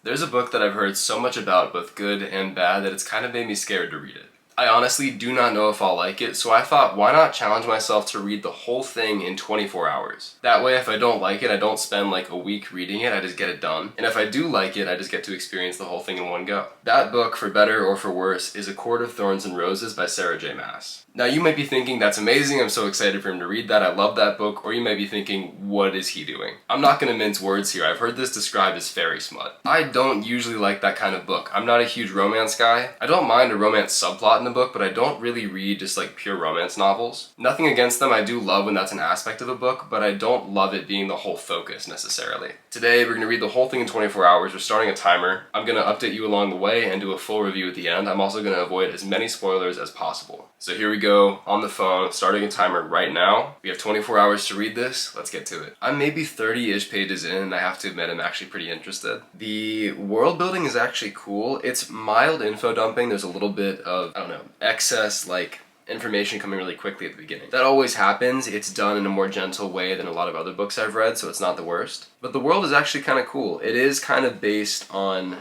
There's a book that I've heard so much about, both good and bad, that it's kind of made me scared to read it. I honestly do not know if I'll like it, so I thought, why not challenge myself to read the whole thing in 24 hours? That way, if I don't like it, I don't spend like a week reading it, I just get it done. And if I do like it, I just get to experience the whole thing in one go. That book, for better or for worse, is A Court of Thorns and Roses by Sarah J. Maas. Now you might be thinking, that's amazing, I'm so excited for him to read that, I love that book, or you might be thinking, what is he doing? I'm not gonna mince words here, I've heard this described as fairy smut. I don't usually like that kind of book. I'm not a huge romance guy. I don't mind a romance subplot in the book, but I don't really read just like pure romance novels. Nothing against them, I do love when that's an aspect of a book, but I don't love it being the whole focus necessarily. Today we're gonna read the whole thing in 24 hours, we're starting a timer. I'm gonna update you along the way and do a full review at the end. I'm also gonna avoid as many spoilers as possible. So here we go, on the phone, starting a timer right now. We have 24 hours to read this, let's get to it. I'm maybe 30-ish pages in, and I have to admit I'm actually pretty interested. The world building is actually cool. It's mild info dumping, there's a little bit of, I don't know, excess like information coming really quickly at the beginning. That always happens. It's done in a more gentle way than a lot of other books I've read, so it's not the worst. But the world is actually kind of cool. It is kind of based on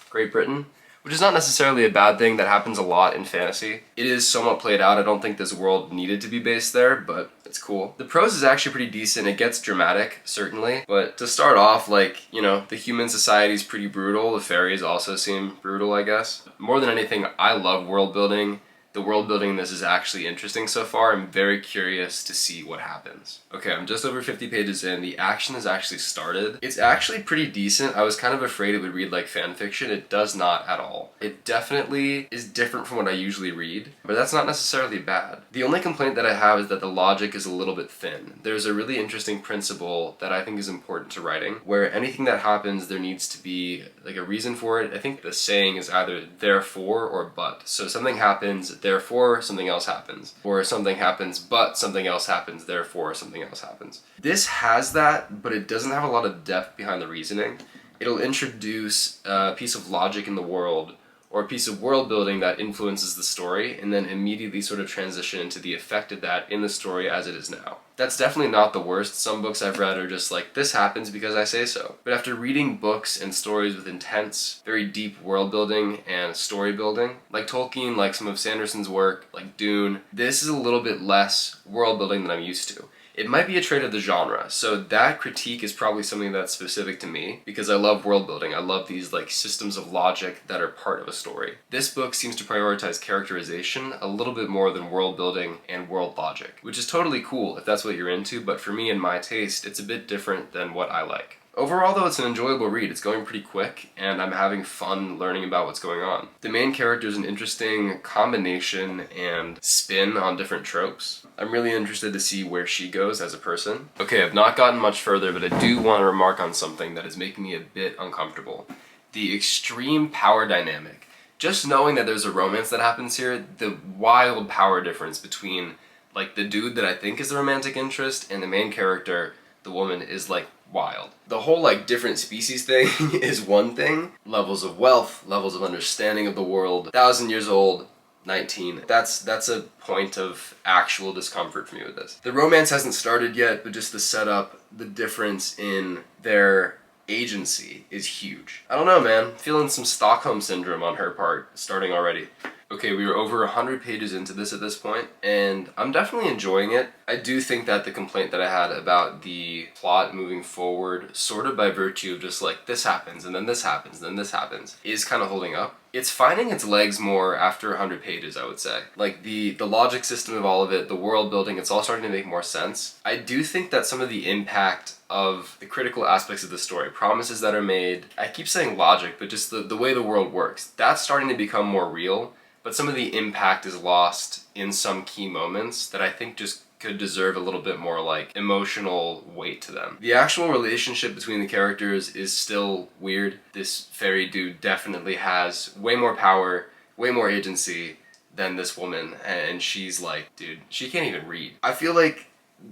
Great Britain, which is not necessarily a bad thing. That happens a lot in fantasy. It is somewhat played out. I don't think this world needed to be based there, but it's cool. The prose is actually pretty decent. It gets dramatic, certainly. But to start off, like, you know, the human society is pretty brutal. The fairies also seem brutal, I guess. More than anything, I love world building. The world building in this is actually interesting so far. I'm very curious to see what happens. Okay, I'm just over 50 pages in. The action has actually started. It's actually pretty decent. I was kind of afraid it would read like fan fiction. It does not at all. It definitely is different from what I usually read, but that's not necessarily bad. The only complaint that I have is that the logic is a little bit thin. There's a really interesting principle that I think is important to writing, where anything that happens, there needs to be like a reason for it. I think the saying is either therefore or but. So something happens, therefore something else happens, or something happens but something else happens, therefore something else happens. This has that, but it doesn't have a lot of depth behind the reasoning. It'll introduce a piece of logic in the world or a piece of world building that influences the story, and then immediately sort of transition into the effect of that in the story as it is now. That's definitely not the worst. Some books I've read are just like, this happens because I say so. But after reading books and stories with intense, very deep world building and story building, like Tolkien, like some of Sanderson's work, like Dune, this is a little bit less world building than I'm used to. It might be a trait of the genre, so that critique is probably something that's specific to me, because I love world building. I love these like systems of logic that are part of a story. This book seems to prioritize characterization a little bit more than world building and world logic, which is totally cool if that's what you're into, but for me and my taste, it's a bit different than what I like. Overall though, it's an enjoyable read. It's going pretty quick, and I'm having fun learning about what's going on. The main character is an interesting combination and spin on different tropes. I'm really interested to see where she goes as a person. Okay, I've not gotten much further, but I do want to remark on something that is making me a bit uncomfortable. The extreme power dynamic. Just knowing that there's a romance that happens here, the wild power difference between like the dude that I think is the romantic interest and the main character, the woman, is like wild. The whole like different species thing is one thing. Levels of wealth, levels of understanding of the world, 1,000 years old, 19. That's a point of actual discomfort for me with this. The romance hasn't started yet, but just the setup, the difference in their agency is huge. I don't know, man. Feeling some Stockholm syndrome on her part, starting already. Okay, we are over 100 pages into this at this point, and I'm definitely enjoying it. I do think that the complaint that I had about the plot moving forward, sort of by virtue of just like, this happens, and then this happens, and then this happens, is kind of holding up. It's finding its legs more after 100 pages, I would say. Like, the logic system of all of it, the world building, it's all starting to make more sense. I do think that some of the impact of the critical aspects of the story, promises that are made, I keep saying logic, but just the way the world works, that's starting to become more real. But some of the impact is lost in some key moments that I think just could deserve a little bit more like emotional weight to them. The actual relationship between the characters is still weird. This fairy dude definitely has way more power, way more agency than this woman, and she's like, dude, she can't even read. I feel like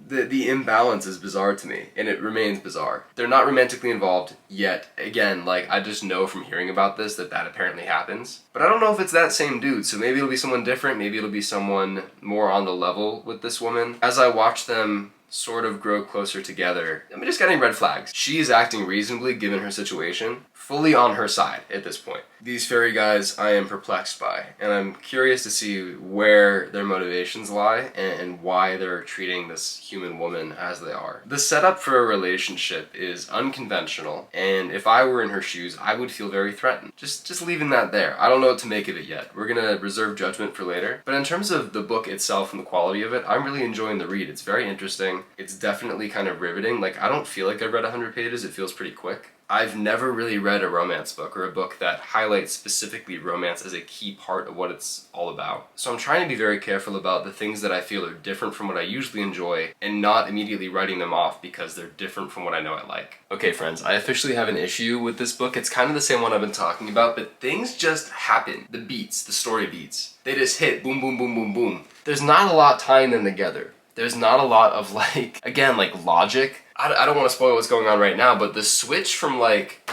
the imbalance is bizarre to me, and it remains bizarre. They're not romantically involved yet. Again, like, I just know from hearing about this that apparently happens. But I don't know if it's that same dude, so maybe it'll be someone different, maybe it'll be someone more on the level with this woman. As I watch them sort of grow closer together, I'm just getting red flags. She is acting reasonably given her situation. fully on her side at this point. These fairy guys I am perplexed by, and I'm curious to see where their motivations lie and why they're treating this human woman as they are. The setup for a relationship is unconventional, and if I were in her shoes, I would feel very threatened. Just leaving that there. I don't know what to make of it yet. We're gonna reserve judgment for later. But in terms of the book itself and the quality of it, I'm really enjoying the read. It's very interesting. It's definitely kind of riveting. Like, I don't feel like I've read 100 pages. It feels pretty quick. I've never really read a romance book or a book that highlights specifically romance as a key part of what it's all about. So I'm trying to be very careful about the things that I feel are different from what I usually enjoy and not immediately writing them off because they're different from what I know I like. Okay friends, I officially have an issue with this book. It's kind of the same one I've been talking about, but things just happen. The beats, the story beats, they just hit boom, boom, boom, boom, boom. There's not a lot tying them together. There's not a lot of like, again, like logic. I don't want to spoil what's going on right now, but the switch from like,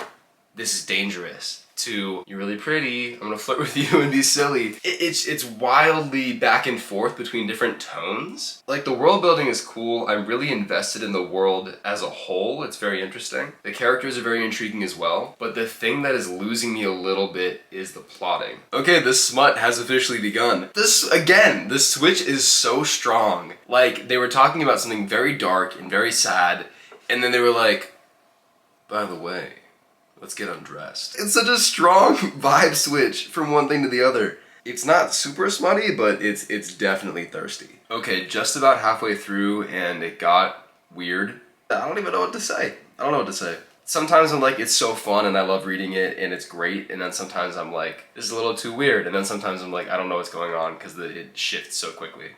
this is dangerous, to you're really pretty, I'm gonna flirt with you and be silly. It's wildly back and forth between different tones. Like, the world building is cool. I'm really invested in the world as a whole. It's very interesting. The characters are very intriguing as well, but the thing that is losing me a little bit is the plotting. Okay, the smut has officially begun. Again, the switch is so strong. Like, they were talking about something very dark and very sad, and then they were like, by the way, let's get undressed. It's such a strong vibe switch from one thing to the other. It's not super smutty, but it's definitely thirsty. Okay, just about halfway through and it got weird. I don't even know what to say. I don't know what to say. Sometimes I'm like, it's so fun and I love reading it and it's great, and then sometimes I'm like, this is a little too weird, and then sometimes I'm like, I don't know what's going on because it shifts so quickly.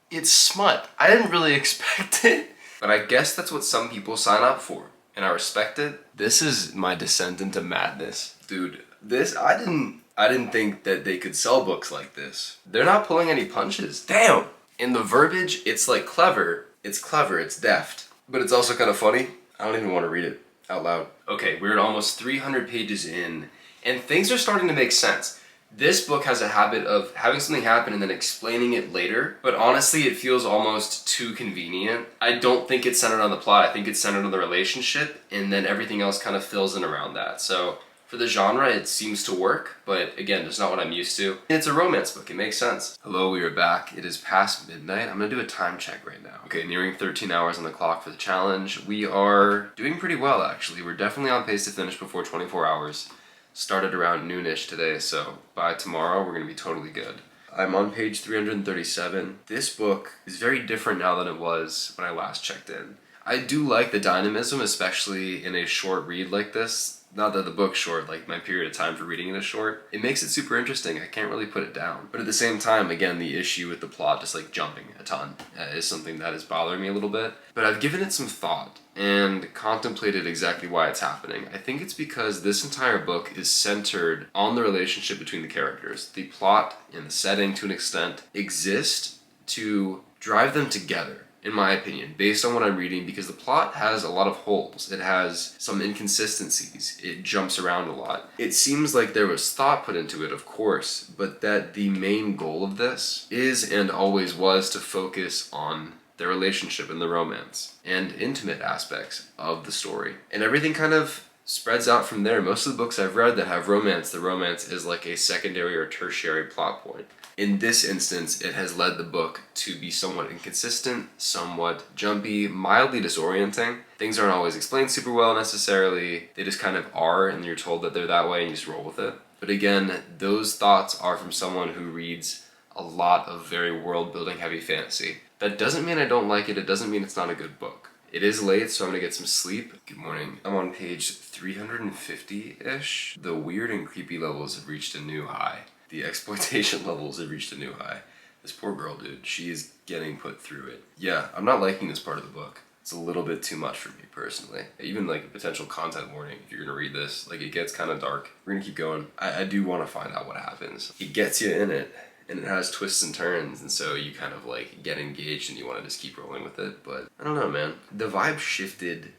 It's smut. I didn't really expect it, but I guess that's what some people sign up for. And I respect it. This is my descent into madness. Dude, I didn't think that they could sell books like this. They're not pulling any punches. Damn! In the verbiage, it's like clever, it's deft. But it's also kind of funny. I don't even want to read it out loud. Okay, we're at almost 300 pages in, and things are starting to make sense. This book has a habit of having something happen and then explaining it later, but honestly it feels almost too convenient. I don't think it's centered on the plot, I think it's centered on the relationship, and then everything else kind of fills in around that. So for the genre it seems to work, but again, it's not what I'm used to. It's a romance book, it makes sense. Hello, we are back. It is past midnight. I'm gonna do a time check right now. Okay, nearing 13 hours on the clock for the challenge. We are doing pretty well actually. We're definitely on pace to finish before 24 hours. Started around noonish today, so by tomorrow we're gonna be totally good. I'm on page 337. This book is very different now than it was when I last checked in. I do like the dynamism, especially in a short read like this. Not that the book's short, like my period of time for reading it is short. It makes it super interesting. I can't really put it down. But at the same time, again, the issue with the plot just like jumping a ton is something that is bothering me a little bit. But I've given it some thought and contemplated exactly why it's happening. I think it's because this entire book is centered on the relationship between the characters. The plot and the setting, to an extent, exist to drive them together, in my opinion, based on what I'm reading, because the plot has a lot of holes. It has some inconsistencies. It jumps around a lot. It seems like there was thought put into it, of course, but that the main goal of this is and always was to focus on their relationship and the romance and intimate aspects of the story. And everything kind of spreads out from there. Most of the books I've read that have romance, the romance is like a secondary or tertiary plot point. In this instance, it has led the book to be somewhat inconsistent, somewhat jumpy, mildly disorienting. Things aren't always explained super well necessarily. They just kind of are, and you're told that they're that way and you just roll with it. But again, those thoughts are from someone who reads a lot of very world-building heavy fantasy. That doesn't mean I don't like it. It doesn't mean it's not a good book. It is late, so I'm gonna get some sleep. Good morning. I'm on page 350-ish. The weird and creepy levels have reached a new high. The exploitation levels have reached a new high. This poor girl, dude, she is getting put through it. Yeah, I'm not liking this part of the book. It's a little bit too much for me personally. Even like a potential content warning if you're gonna read this. Like, it gets kind of dark. We're gonna keep going. I do want to find out what happens. It gets you in it, and it has twists and turns, and so you kind of like get engaged and you want to just keep rolling with it. But I don't know, man. The vibe shifted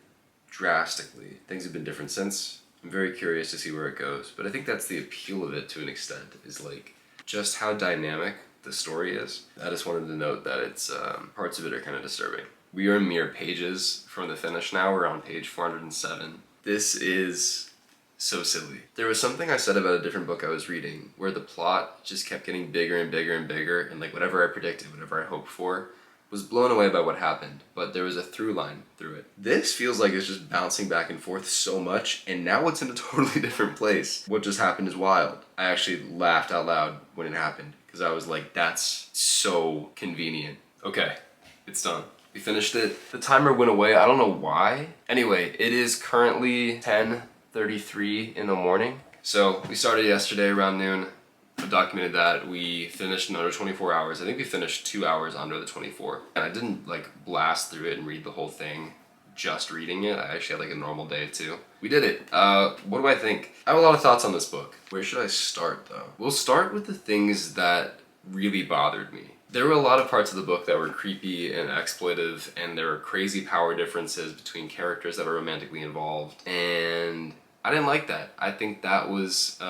drastically. Things have been different since. I'm very curious to see where it goes, but I think that's the appeal of it to an extent, is like just how dynamic the story is. I just wanted to note that it's parts of it are kind of disturbing. We are mere pages from the finish now. We're on page 407. This is So silly. There was something I said about a different book I was reading where the plot just kept getting bigger and bigger and bigger, and like whatever I predicted, whatever I hoped for, was blown away by what happened, but there was a through line through it. This feels like it's just bouncing back and forth so much, and now it's in a totally different place. What just happened is wild. I actually laughed out loud when it happened, because I was like, that's so convenient. Okay, it's done. We finished it. The timer went away, I don't know why. Anyway, it is currently 10:33 in the morning. So we started yesterday around noon. I documented that. We finished in under 24 hours. I think we finished 2 hours under the 24. And I didn't like blast through it and read the whole thing just reading it. I actually had like a normal day too. We did it. What do I think? I have a lot of thoughts on this book. Where should I start though? We'll start with the things that really bothered me. There were a lot of parts of the book that were creepy and exploitive, and there were crazy power differences between characters that were romantically involved, and I didn't like that. I think that was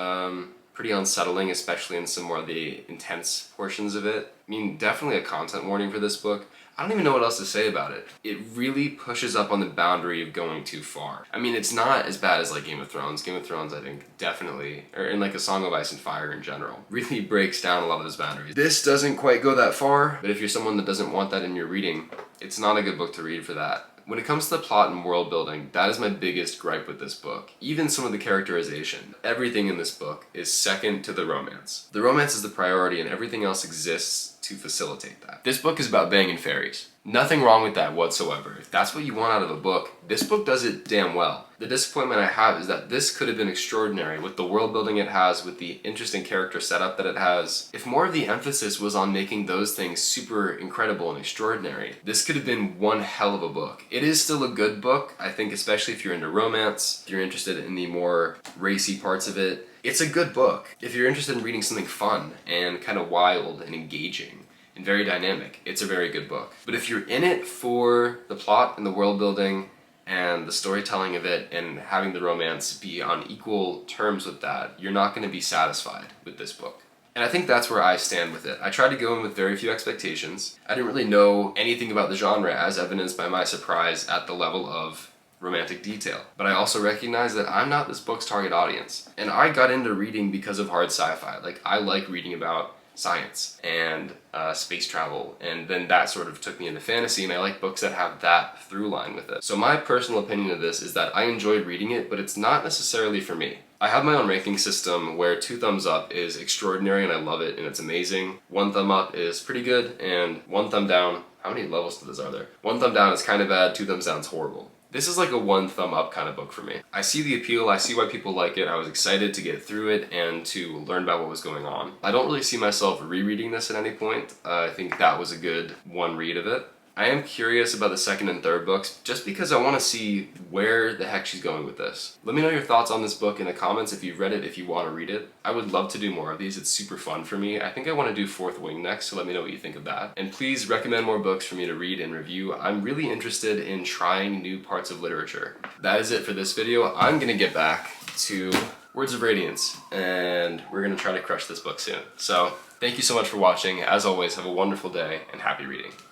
pretty unsettling, especially in some more of the intense portions of it. I mean, definitely a content warning for this book. I don't even know what else to say about it. It really pushes up on the boundary of going too far. I mean, it's not as bad as like Game of Thrones. Game of Thrones, I think, definitely, or in like A Song of Ice and Fire in general, really breaks down a lot of those boundaries. This doesn't quite go that far, but if you're someone that doesn't want that in your reading, it's not a good book to read for that. When it comes to the plot and world building, that is my biggest gripe with this book. Even some of the characterization. Everything in this book is second to the romance. The romance is the priority and everything else exists to facilitate that. This book is about banging fairies. Nothing wrong with that whatsoever. If that's what you want out of a book, this book does it damn well. The disappointment I have is that this could have been extraordinary with the world building it has, with the interesting character setup that it has. If more of the emphasis was on making those things super incredible and extraordinary, this could have been one hell of a book. It is still a good book, I think, especially if you're into romance, if you're interested in the more racy parts of it. It's a good book. If you're interested in reading something fun and kind of wild and engaging and very dynamic, it's a very good book. But if you're in it for the plot and the world building and the storytelling of it and having the romance be on equal terms with that, you're not going to be satisfied with this book. And I think that's where I stand with it. I tried to go in with very few expectations. I didn't really know anything about the genre, as evidenced by my surprise at the level of romantic detail. But I also recognize that I'm not this book's target audience. And I got into reading because of hard sci-fi. Like, I like reading about science and space travel, and then that sort of took me into fantasy, and I like books that have that through line with it. So my personal opinion of this is that I enjoyed reading it, but it's not necessarily for me. I have my own ranking system where 2 thumbs up is extraordinary and I love it and it's amazing. 1 thumb up is pretty good, and 1 thumb down, how many levels to this are there? 1 thumb down is kind of bad, 2 thumbs down is horrible. This is like a 1 thumb up kind of book for me. I see the appeal, I see why people like it, I was excited to get through it and to learn about what was going on. I don't really see myself rereading this at any point. I think that was a good one read of it. I am curious about the second and third books, just because I want to see where the heck she's going with this. Let me know your thoughts on this book in the comments if you've read it, if you want to read it. I would love to do more of these, it's super fun for me. I think I want to do Fourth Wing next, so let me know what you think of that. And please recommend more books for me to read and review. I'm really interested in trying new parts of literature. That is it for this video. I'm going to get back to Words of Radiance, and we're going to try to crush this book soon. So, thank you so much for watching. As always, have a wonderful day, and happy reading.